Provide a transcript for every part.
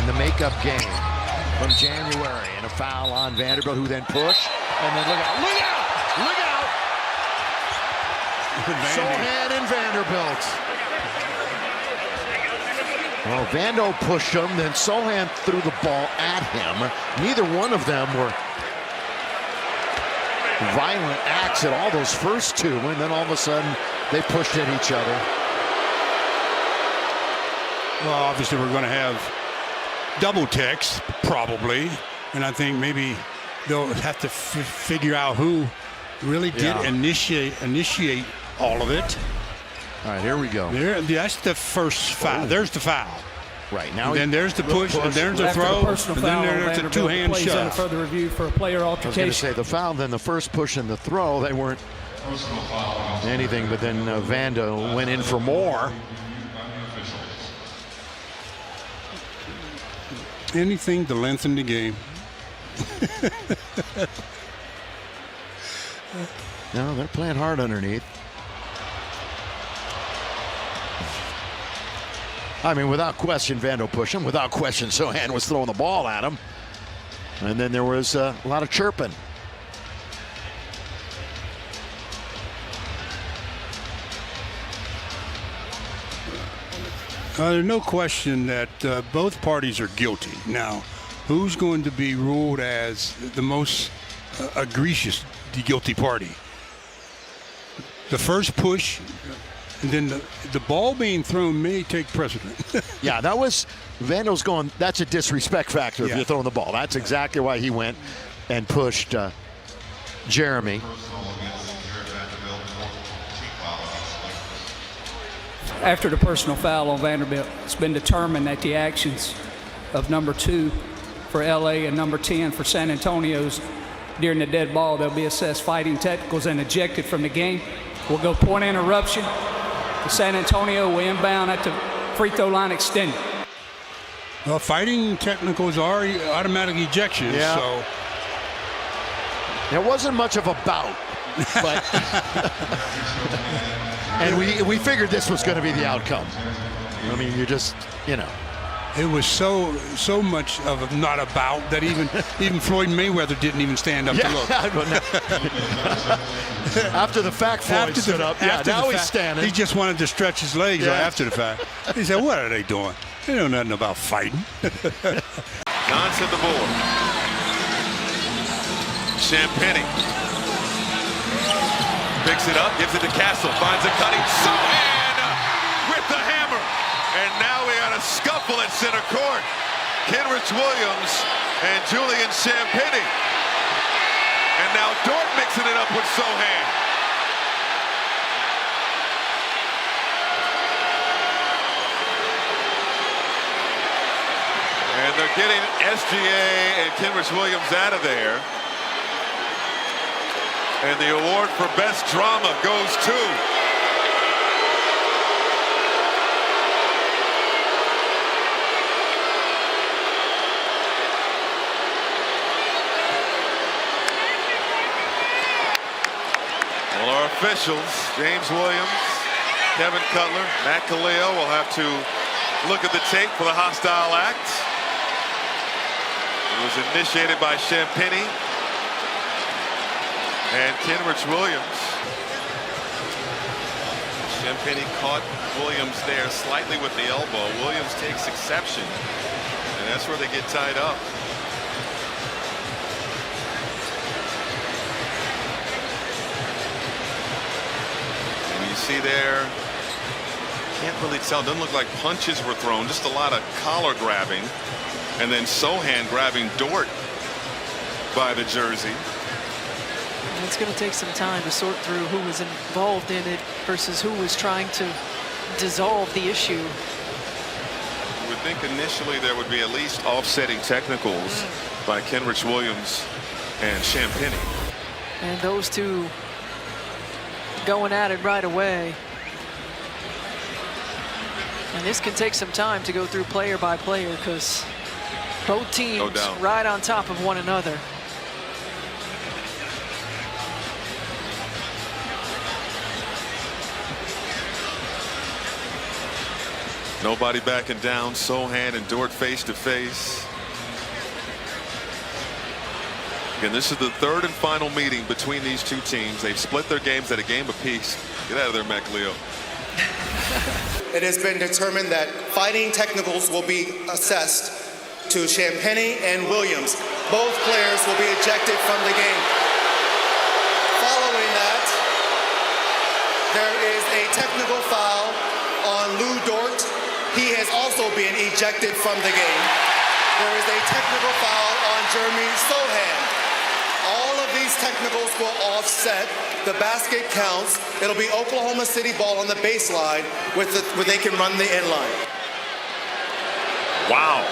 in the makeup game from January, and a foul on Vanderbilt, who then push, and then look out, look out, look out! Sohan and Vanderbilt. Well, Vando pushed him, then Sohan threw the ball at him. Neither one of them were violent acts at all, those first two, and then all of a sudden they pushed at each other. Well, obviously we're going to have double text probably, and I think maybe they'll have to figure out who really did initiate all of it. All right, here we go. That's the first foul. There's the foul. Right now, and then there's the push, and there's the throw, and then there's a two-hand shove. Further review for a player altercation. I was going to say the foul, then the first push and the throw, they weren't anything, but then Vando went in for more. Anything to lengthen the game. No, they're playing hard underneath. I mean, without question, Vando pushed him. Without question, Sohan was throwing the ball at him. And then there was a lot of chirping. There's no question that both parties are guilty. Now, who's going to be ruled as the most egregious guilty party? The first push, and then the ball being thrown may take precedent. Yeah, that was Vando's going, that's a disrespect factor if you're throwing the ball. That's exactly why he went and pushed Jeremy. After the personal foul on Vanderbilt, it's been determined that the actions of number 2 for LA and number 10 for San Antonio's during the dead ball, they'll be assessed fighting technicals and ejected from the game. We'll go point interruption. The San Antonio will inbound at the free throw line extended. Well, fighting technicals are automatic ejections, so. It wasn't much of a bout, but and we figured this was going to be the outcome. I mean, you just, you know. It was so much of a not a bout that even Floyd Mayweather didn't even stand up to look. After the fact, Floyd stood up. Yeah, now he's standing. He just wanted to stretch his legs after the fact. He said, "What are they doing? They know nothing about fighting." Johnson the board. Champagnie picks it up, gives it to Castle, finds a cutting. Sohan with the hammer. And now we got a scuffle at center court. Kenrich Williams and Julian Champagnie. And now Dort mixing it up with Sohan. And they're getting SGA and Kenrich Williams out of there. And the award for best drama goes to our officials, James Williams, Kevin Cutler, Matt Kaleo will have to look at the tape for the hostile act. It was initiated by Champagnie and Kenrich Williams. Champagnie caught Williams there slightly with the elbow. Williams takes exception, and that's where they get tied up. See there, can't really tell. Doesn't look like punches were thrown, just a lot of collar grabbing, and then Sohan grabbing Dort by the jersey. It's going to take some time to sort through who was involved in it versus who was trying to dissolve the issue. You would think initially there would be at least offsetting technicals by Kenrich Williams and Champagnie. And those two going at it right away. And this can take some time to go through player by player because both teams right on top of one another. Nobody backing down. Sohan and Dort face to face. Again, this is the third and final meeting between these two teams. They've split their games at a game apiece. Get out of there, MacLeo. It has been determined that fighting technicals will be assessed to Champagnie and Williams. Both players will be ejected from the game. Following that, there is a technical foul on Lou Dort. He has also been ejected from the game. There is a technical foul on Jeremy Sohan. All of these technicals will offset. The basket counts. It'll be Oklahoma City ball on the baseline where they can run the end line. Wow.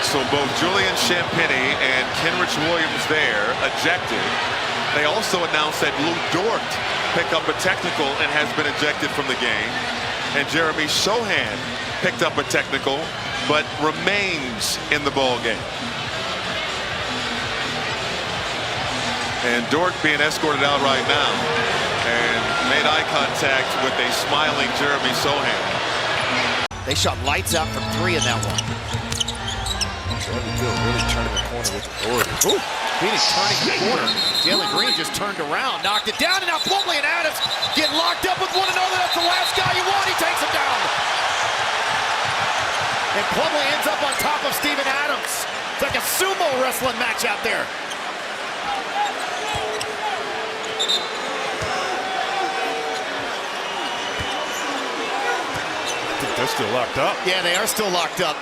So both Julian Champagnie and Kenrich Williams there ejected. They also announced that Lou Dort picked up a technical and has been ejected from the game. And Jeremy Sohan picked up a technical but remains in the ball game. And Dort being escorted out right now and made eye contact with a smiling Jeremy Sohan. They shot lights out from 3 in that one. Really turning the corner with authority. Ooh, Phoenix turning the corner. Jalen Green just turned around, knocked it down, and now Plumlee and Adams get locked up with one another. That's the last guy you want. He takes him down. And Plumlee ends up on top of Steven Adams. It's like a sumo wrestling match out there. They're still locked up. Yeah, they are still locked up.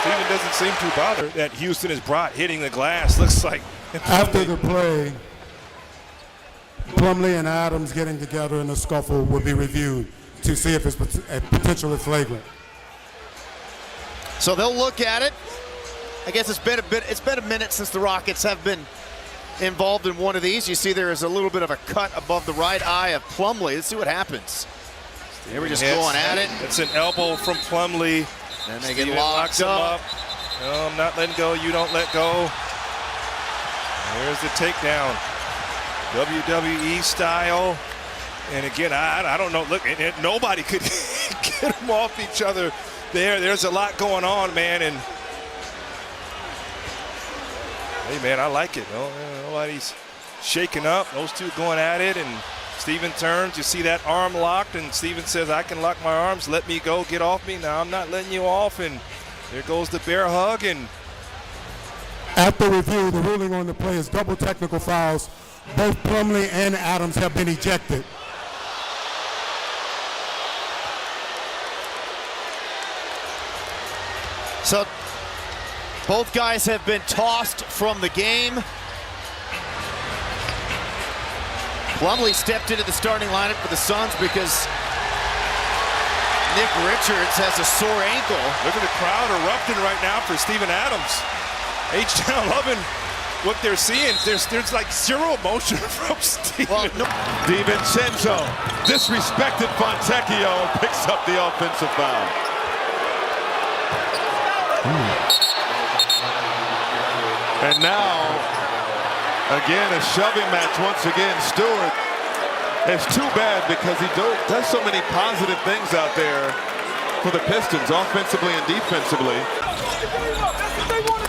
Steven doesn't seem too bothered that Houston is brought hitting the glass. Looks like after the play, Plumlee and Adams getting together in a scuffle will be reviewed to see if it's potentially flagrant. So they'll look at it. I guess it's been a minute since the Rockets have been involved in one of these. You see there is a little bit of a cut above the right eye of Plumlee. Let's see what happens. They were just going at it. It's an elbow from Plumlee. And they get locked up. No, I'm not letting go. You don't let go. There's the takedown. WWE style. And again, I don't know. Look, nobody could get them off each other there. There's a lot going on, man. And hey, man, I like it. Nobody's shaking up. Those two going at it. And Steven turns. You see that arm locked. And Steven says, I can lock my arms. Let me go. Get off me. Now I'm not letting you off. And there goes the bear hug. And after review, the ruling on the play is double technical fouls. Both Plumlee and Adams have been ejected. So both guys have been tossed from the game. Plumlee stepped into the starting lineup for the Suns because Nick Richards has a sore ankle. Look at the crowd erupting right now for Steven Adams. H-Town loving what they're seeing. There's like zero emotion from Steven. Well, no. DiVincenzo disrespected Fontecchio, picks up the offensive foul. And now, again, a shoving match once again. Stewart, it's too bad because he does so many positive things out there for the Pistons, offensively and defensively.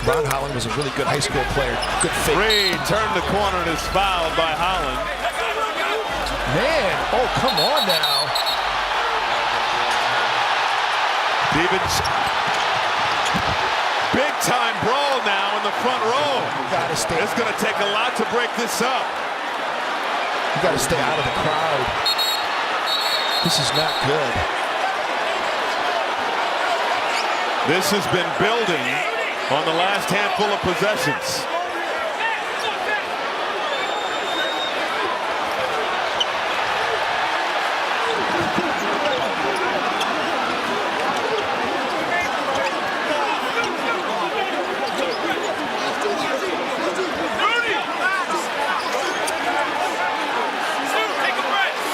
Ron Holland was a really good high school player. Good fake. Reed turned the corner and is fouled by Holland. Man, oh, come on now. Big time brawl now in the front row. Gotta stay. It's going to take a lot to break this up. You gotta stay out of the crowd. This is not good. This has been building on the last handful of possessions.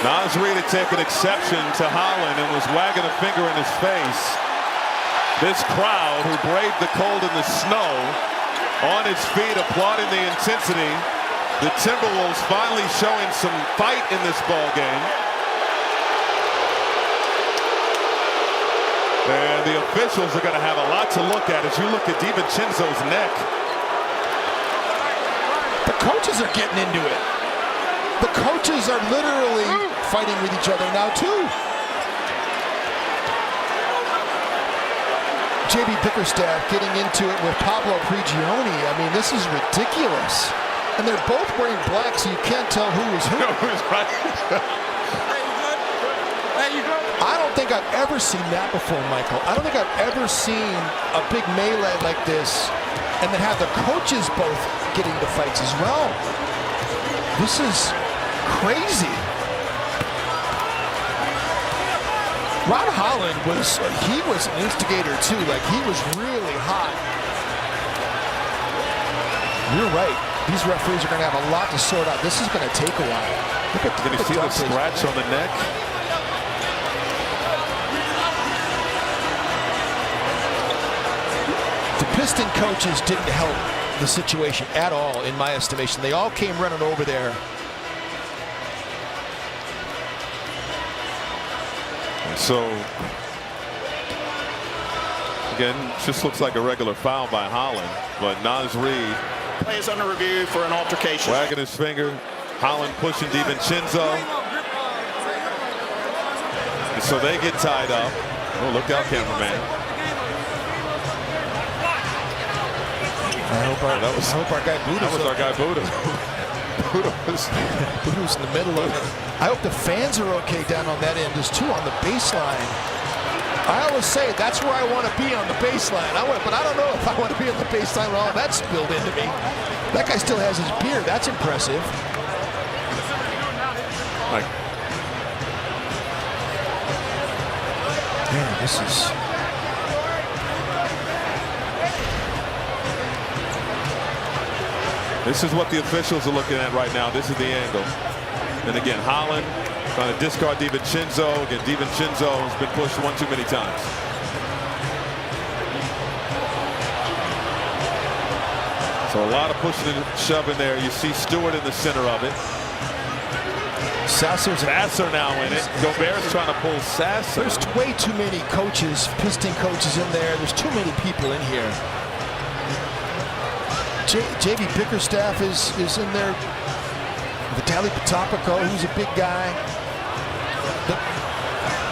Naz Naz Reid had taken exception to Holland and was wagging a finger in his face. This crowd who braved the cold and the snow on its feet applauding the intensity. The Timberwolves finally showing some fight in this ball game. And the officials are going to have a lot to look at as you look at DiVincenzo's neck. The coaches are getting into it. The coaches are literally fighting with each other now, too. J.B. Bickerstaff getting into it with Pablo Prigioni. I mean, this is ridiculous. And they're both wearing black, so you can't tell who is who. I don't think I've ever seen that before, Michael. I don't think I've ever seen a big melee like this and then have the coaches both getting into fights as well. This is crazy. Ron Holland was an instigator too. Like, he was really hot. You're right. These referees are going to have a lot to sort out. This is going to take a while. Look at, Can you see the scratch on the neck? The Piston coaches didn't help the situation at all, in my estimation. They all came running over there. So, again, just looks like a regular foul by Holland, but Naz Reid play is under review for an altercation. Wagging his finger. Holland pushing DiVincenzo. And so they get tied up. Oh, look out, cameraman. I hope our guy Buddha. That was our guy Buddha. Buddha's in the middle of it. I hope the fans are okay down on that end, as too, on the baseline. I always say that's where I want to be, on the baseline. But I don't know if I want to be on the baseline with all that spilled into me. That guy still has his beard. That's impressive. Like, man, this is. This is what the officials are looking at right now. This is the angle. And again, Holland trying to discard DiVincenzo. Again, DiVincenzo has been pushed one too many times. So a lot of pushing and shoving there. You see Stewart in the center of it. Sasser now in it. Gobert's trying to pull Sasser. There's way too many coaches, Piston coaches in there. There's too many people in here. J.B. Bickerstaff is in there. Vitaly Potapico, who's a big guy.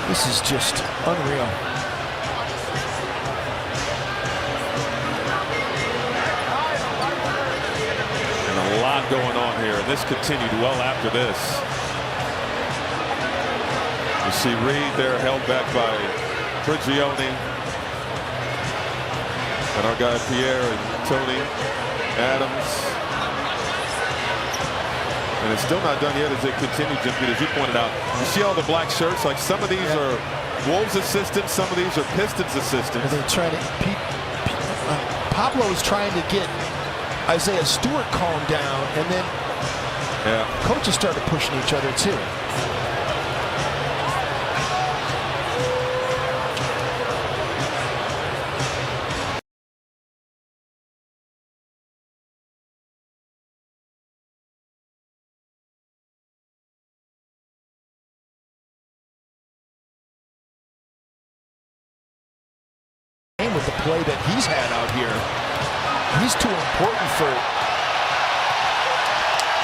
This is just unreal. And a lot going on here. And this continued well after this. You see Reid there held back by Prigioni. And our guy Pierre and Tony Adams. And it's still not done yet as they continue, Jim, as you pointed out. You see all the black shirts? Like, some of these are Wolves assistants, some of these are Pistons assistants. They're trying to, Pablo is trying to get Isaiah Stewart calmed down, and then coaches started pushing each other too. With the play that he's had out here, he's too important for.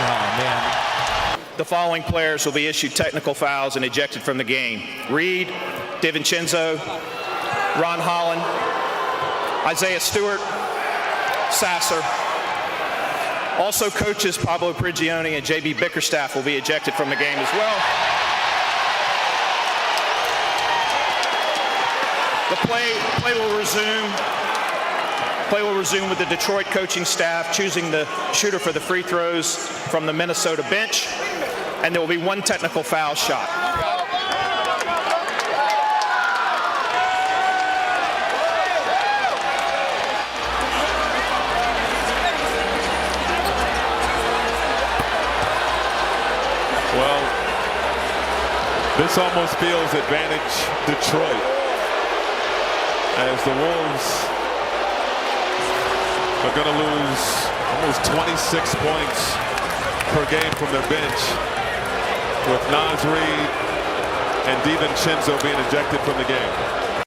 Oh man! The following players will be issued technical fouls and ejected from the game: Reid, DiVincenzo, Ron Holland, Isaiah Stewart, Sasser. Also, coaches Pablo Prigioni and J.B. Bickerstaff will be ejected from the game as well. The play will resume. Play will resume with the Detroit coaching staff choosing the shooter for the free throws from the Minnesota bench, and there will be one technical foul shot. Well, This almost feels advantage Detroit, as the Wolves are going to lose almost 26 points per game from their bench, with Naz Reid and DiVincenzo being ejected from the game.